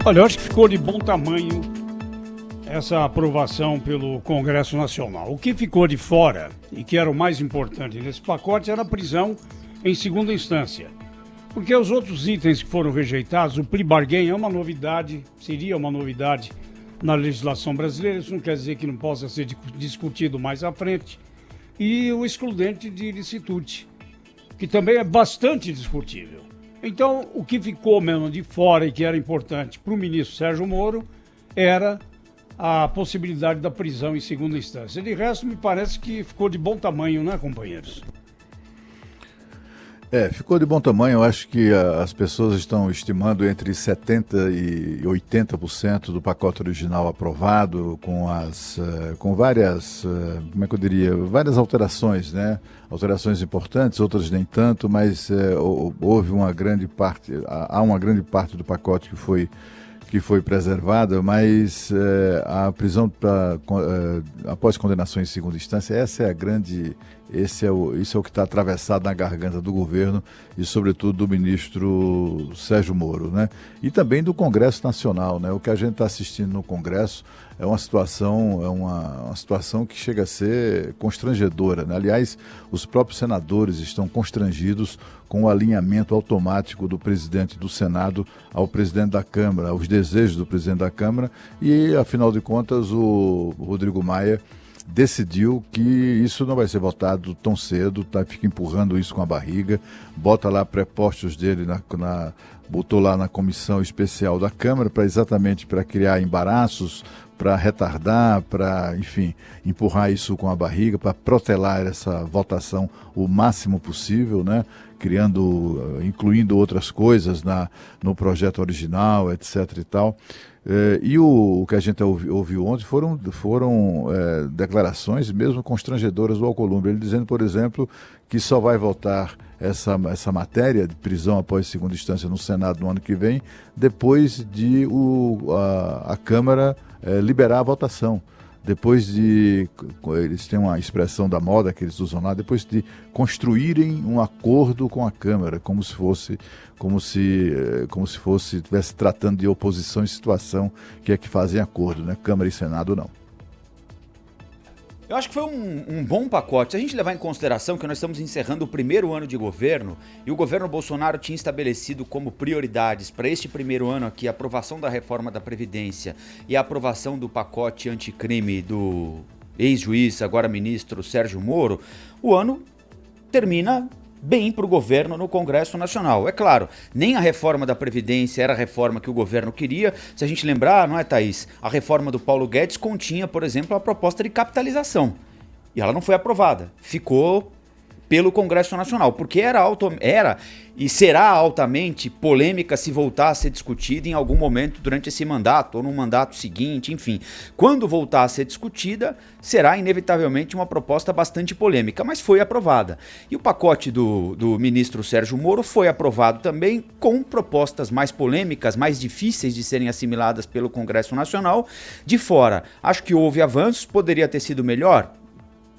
Olha, eu acho que ficou de bom tamanho essa aprovação pelo Congresso Nacional. O que ficou de fora, e que era o mais importante nesse pacote, era a prisão em segunda instância. Porque os outros itens que foram rejeitados, o plea bargain é uma novidade, seria uma novidade na legislação brasileira, isso não quer dizer que não possa ser discutido mais à frente. E o excludente de ilicitude, que também é bastante discutível. Então, o que ficou mesmo de fora e que era importante para o ministro Sérgio Moro era a possibilidade da prisão em segunda instância. De resto, me parece que ficou de bom tamanho, né, companheiros? Ficou de bom tamanho. Eu acho que as pessoas estão estimando entre 70% e 80% do pacote original aprovado, com várias, como é que eu diria, várias alterações, né? Alterações importantes, outras nem tanto, mas houve uma grande parte, há uma grande parte do pacote que foi preservada, mas a prisão após condenação em segunda instância, isso é o que está atravessado na garganta do governo e, sobretudo, do ministro Sérgio Moro, né? E também do Congresso Nacional, né? O que a gente está assistindo no Congresso é uma situação que chega a ser constrangedora, né? Aliás, os próprios senadores estão constrangidos com o alinhamento automático do presidente do Senado ao presidente da Câmara, aos desejos do presidente da Câmara, e, afinal de contas, o Rodrigo Maia decidiu que isso não vai ser votado tão cedo, fica empurrando isso com a barriga, bota lá prepostos dele, botou lá na comissão especial da Câmara exatamente para criar embaraços, para retardar, para, enfim, empurrar isso com a barriga, para protelar essa votação o máximo possível, né? Incluindo outras coisas no projeto original, etc. e tal. E o que a gente ouviu ontem foram declarações mesmo constrangedoras do Alcolumbre. Ele dizendo, por exemplo, que só vai votar essa matéria de prisão após segunda instância no Senado no ano que vem, depois de a Câmara liberar a votação. Depois eles têm uma expressão da moda que eles usam lá, depois de construírem um acordo com a Câmara, como se estivesse tratando de oposição em situação que fazem acordo, né? Câmara e Senado não. Eu acho que foi um bom pacote. Se a gente levar em consideração que nós estamos encerrando o primeiro ano de governo e o governo Bolsonaro tinha estabelecido como prioridades para este primeiro ano aqui a aprovação da reforma da Previdência e a aprovação do pacote anticrime do ex-juiz, agora ministro Sérgio Moro, o ano termina bem para o governo no Congresso Nacional. É claro, nem a reforma da Previdência era a reforma que o governo queria. Se a gente lembrar, não é, Thaís? A reforma do Paulo Guedes continha, por exemplo, a proposta de capitalização. E ela não foi aprovada. Ficou pelo Congresso Nacional, porque era e será altamente polêmica se voltar a ser discutida em algum momento durante esse mandato ou no mandato seguinte, enfim. Quando voltar a ser discutida, será inevitavelmente uma proposta bastante polêmica, mas foi aprovada. E o pacote do ministro Sérgio Moro foi aprovado também com propostas mais polêmicas, mais difíceis de serem assimiladas pelo Congresso Nacional. De fora, acho que houve avanços, poderia ter sido melhor?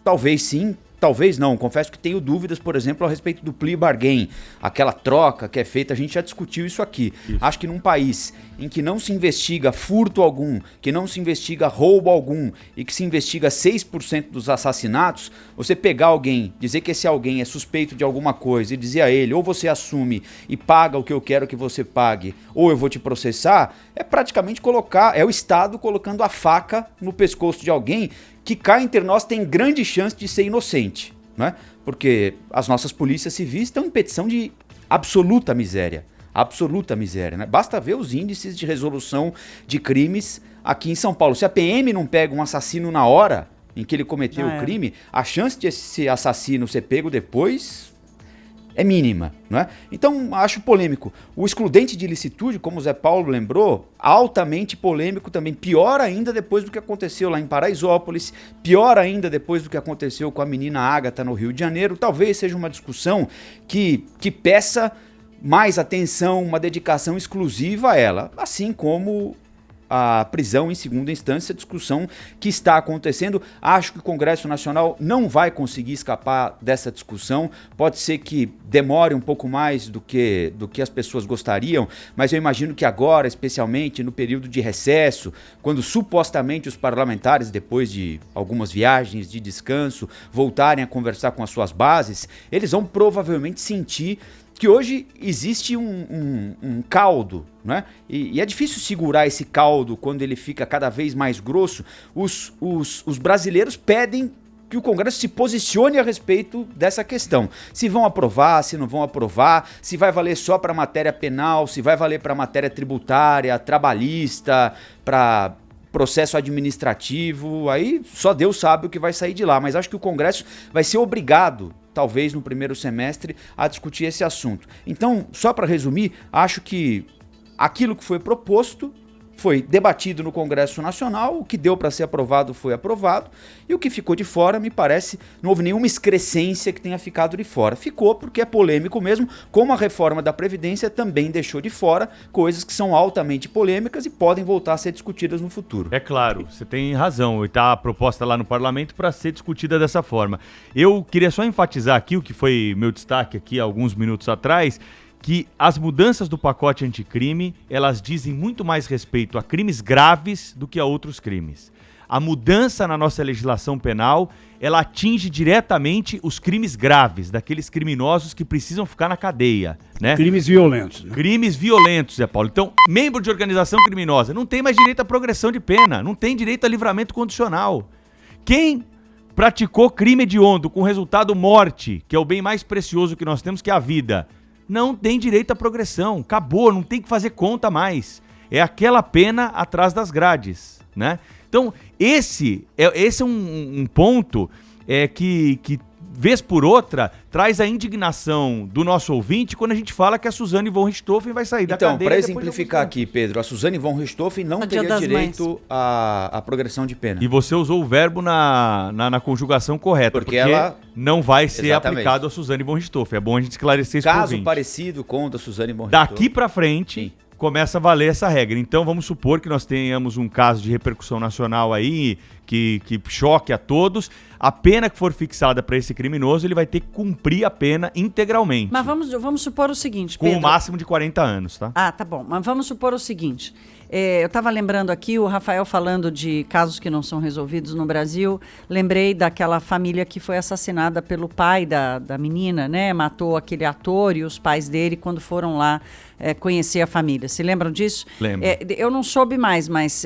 Talvez sim. Talvez não, confesso que tenho dúvidas, por exemplo, a respeito do plea bargain, aquela troca que é feita, a gente já discutiu isso aqui. Isso. Acho que num país em que não se investiga furto algum, que não se investiga roubo algum e que se investiga 6% dos assassinatos, você pegar alguém, dizer que esse alguém é suspeito de alguma coisa e dizer a ele, ou você assume e paga o que eu quero que você pague, ou eu vou te processar, é praticamente é o Estado colocando a faca no pescoço de alguém que cá entre nós tem grande chance de ser inocente, né? Porque as nossas polícias civis estão em petição de absoluta miséria, né? Basta ver os índices de resolução de crimes aqui em São Paulo. Se a PM não pega um assassino na hora em que ele cometeu o crime, a chance de esse assassino ser pego depois é mínima, não é? Então, acho polêmico. O excludente de ilicitude, como o Zé Paulo lembrou, altamente polêmico também. Pior ainda depois do que aconteceu lá em Paraisópolis, pior ainda depois do que aconteceu com a menina Ágata no Rio de Janeiro. Talvez seja uma discussão que peça mais atenção, uma dedicação exclusiva a ela, assim como a prisão em segunda instância, discussão que está acontecendo. Acho que o Congresso Nacional não vai conseguir escapar dessa discussão. Pode ser que demore um pouco mais do que as pessoas gostariam, mas eu imagino que agora, especialmente no período de recesso, quando supostamente os parlamentares, depois de algumas viagens de descanso, voltarem a conversar com as suas bases, eles vão provavelmente sentir que hoje existe um caldo, né? E é difícil segurar esse caldo quando ele fica cada vez mais grosso. Os brasileiros pedem que o Congresso se posicione a respeito dessa questão. Se vão aprovar, se não vão aprovar, se vai valer só para matéria penal, se vai valer para matéria tributária, trabalhista, para processo administrativo, aí só Deus sabe o que vai sair de lá. Mas acho que o Congresso vai ser obrigado, talvez no primeiro semestre, a discutir esse assunto. Então, só para resumir, acho que aquilo que foi proposto foi debatido no Congresso Nacional, o que deu para ser aprovado foi aprovado, e o que ficou de fora, me parece, não houve nenhuma excrescência que tenha ficado de fora. Ficou porque é polêmico mesmo, como a reforma da Previdência também deixou de fora coisas que são altamente polêmicas e podem voltar a ser discutidas no futuro. É claro, você tem razão, está a proposta lá no Parlamento para ser discutida dessa forma. Eu queria só enfatizar aqui, o que foi meu destaque aqui há alguns minutos atrás, que as mudanças do pacote anticrime, elas dizem muito mais respeito a crimes graves do que a outros crimes. A mudança na nossa legislação penal, ela atinge diretamente os crimes graves, daqueles criminosos que precisam ficar na cadeia, né? Crimes violentos. Né? Crimes violentos, Zé Paulo. Então, membro de organização criminosa não tem mais direito à progressão de pena, não tem direito a livramento condicional. Quem praticou crime hediondo com resultado morte, que é o bem mais precioso que nós temos, que é a vida, não tem direito à progressão, acabou, não tem que fazer conta mais. É aquela pena atrás das grades, né? Então, esse é um ponto que, vez por outra, traz a indignação do nosso ouvinte quando a gente fala que a Suzane von Richthofen vai sair da cadeia. Então, para exemplificar aqui, Pedro, a Suzane von Richthofen não teria direito à progressão de pena. E você usou o verbo na conjugação correta, porque ela não vai ser aplicado a Suzane von Richthofen. É bom a gente esclarecer isso. Caso parecido com o da Suzane von Richthofen. Daqui para frente, sim, começa a valer essa regra. Então, vamos supor que nós tenhamos um caso de repercussão nacional aí, que choque a todos. A pena que for fixada para esse criminoso, ele vai ter que cumprir a pena integralmente. Mas vamos supor o seguinte, Pedro. Com o máximo de 40 anos, tá? Ah, tá bom. Mas vamos supor o seguinte. Eu estava lembrando aqui, o Rafael falando de casos que não são resolvidos no Brasil. Lembrei daquela família que foi assassinada pelo pai da menina, né? Matou aquele ator e os pais dele quando foram lá conhecer a família. Se lembram disso? Lembro. Eu não soube mais, mas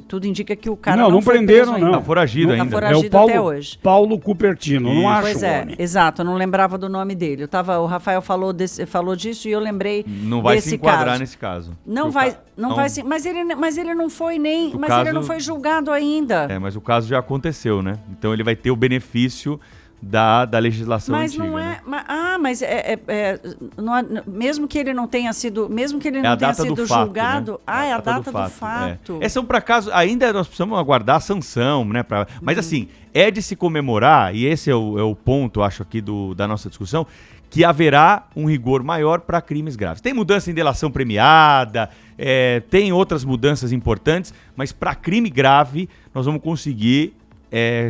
tudo indica que o cara não foi prenderam, preso não. Tá foragido ainda. Tá foragido é o Paulo, até hoje. Paulo Cupertino, não acho Pois o nome. Exato, eu não lembrava do nome dele. O Rafael falou disso e eu lembrei não vai desse se enquadrar caso. nesse caso. Não vai sim, mas ele não foi nem, mas caso, ele não foi julgado ainda. Mas o caso já aconteceu, né? Então ele vai ter o benefício da legislação mas antiga. Não é, né? mas não é, mesmo que ele não tenha sido, mesmo que ele É não a tenha data sido do fato, julgado, né? é a data do fato. São para caso, ainda nós precisamos aguardar a sanção, né? Mas assim, é de se comemorar, e esse é o ponto, acho, aqui da nossa discussão, que haverá um rigor maior para crimes graves. Tem mudança em delação premiada, tem outras mudanças importantes, mas para crime grave nós vamos conseguir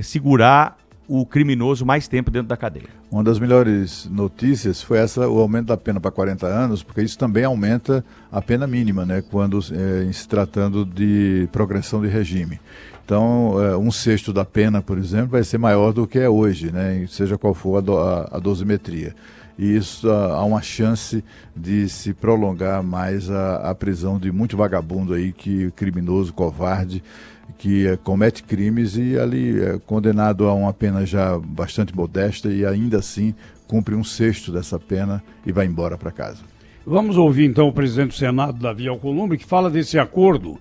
segurar o criminoso mais tempo dentro da cadeia. Uma das melhores notícias foi o aumento da pena para 40 anos, porque isso também aumenta a pena mínima, né, quando em se tratando de progressão de regime. Então, 1/6 da pena, por exemplo, vai ser maior do que é hoje, né, seja qual for a dosimetria. E isso há uma chance de se prolongar mais a prisão de muito vagabundo aí, criminoso, covarde, que comete crimes e ali é condenado a uma pena já bastante modesta e ainda assim cumpre 1/6 dessa pena e vai embora para casa. Vamos ouvir então o presidente do Senado, Davi Alcolumbre, que fala desse acordo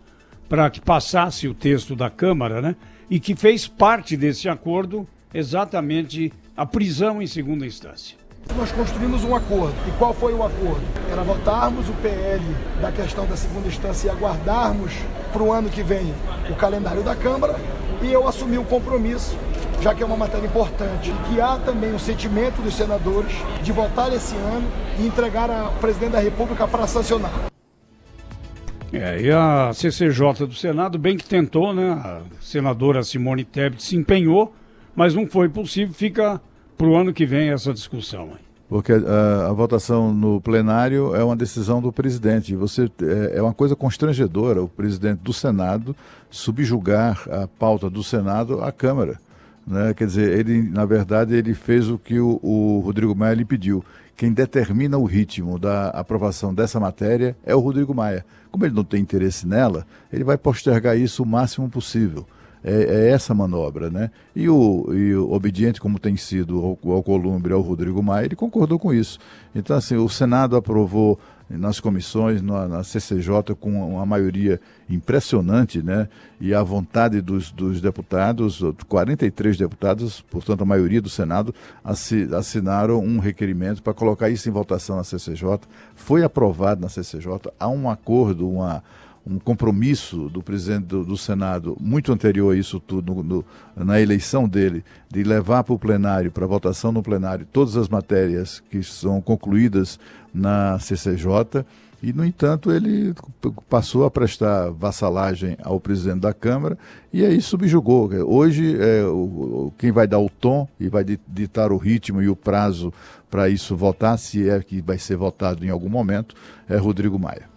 para que passasse o texto da Câmara, né? E que fez parte desse acordo exatamente a prisão em segunda instância. Nós construímos um acordo. E qual foi o acordo? Era votarmos o PL da questão da segunda instância e aguardarmos para o ano que vem o calendário da Câmara, e eu assumi o compromisso, já que é uma matéria importante, que há também o sentimento dos senadores de votar esse ano e entregar ao presidente da República para sancionar. E a CCJ do Senado, bem que tentou, né? A senadora Simone Tebet se empenhou, mas não foi possível, fica para o ano que vem essa discussão. Porque a votação no plenário é uma decisão do presidente. É uma coisa constrangedora o presidente do Senado subjugar a pauta do Senado à Câmara. Né? Quer dizer, ele, na verdade, ele fez o que o Rodrigo Maia lhe pediu. Quem determina o ritmo da aprovação dessa matéria é o Rodrigo Maia. Como ele não tem interesse nela, ele vai postergar isso o máximo possível. É essa manobra, né? E o obediente, como tem sido o Alcolumbre, ao Rodrigo Maia, ele concordou com isso. Então, assim, o Senado aprovou nas comissões, na CCJ, com uma maioria impressionante, né? E a vontade dos deputados, 43 deputados, portanto a maioria do Senado, assinaram um requerimento para colocar isso em votação na CCJ. Foi aprovado na CCJ, há um acordo, um compromisso do presidente do Senado, muito anterior a isso tudo, na eleição dele, de levar para o plenário, para votação no plenário, todas as matérias que são concluídas na CCJ, e, no entanto, ele passou a prestar vassalagem ao presidente da Câmara e aí subjugou. Hoje, quem vai dar o tom e vai ditar o ritmo e o prazo para isso votar, se é que vai ser votado em algum momento, é Rodrigo Maia.